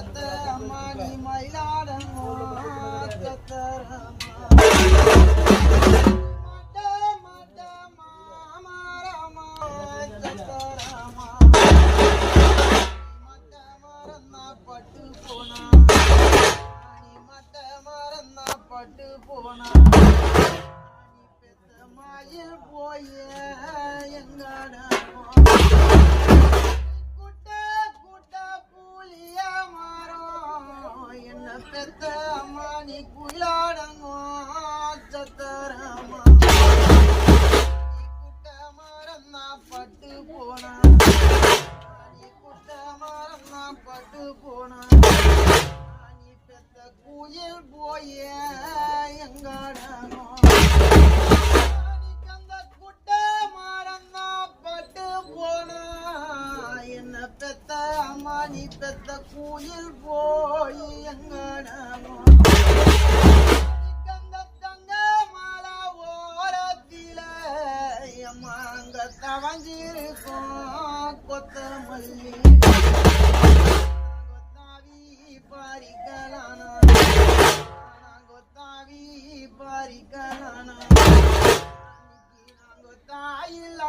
பெத்த அம்மா நீ மயிலாடமோ பட்டு போனா நீ மட்ட மறந்தா பட்டு போனா நீ பெத்த மாயில் போய எங்கட குட்ட குட்ட பூலிய மாறோம் என்ன பெத்த அம்மா நீ குயிலாடங்கோ சத்தரமா நீ குட்ட மறந்தா பட்டு போனா நீ குட்ட மறந்தா பட்டு போனா நீ பெத்த குயில் போய எங்கடனோ அந்த குட்ட மறந்தா பட்டு போனா என்ன பெத்த அம்மா நீ பெத்த குயில் போய் எங்கடனோ தங்க மாலா ஓரத்தில அம்மா அங்க தவஞ்சிருக்கோம் கொத்தமல்லி கொத்தாவி பறிக்கலானா கொத்தாவி பறிக்கலானா நாங்க தாயில்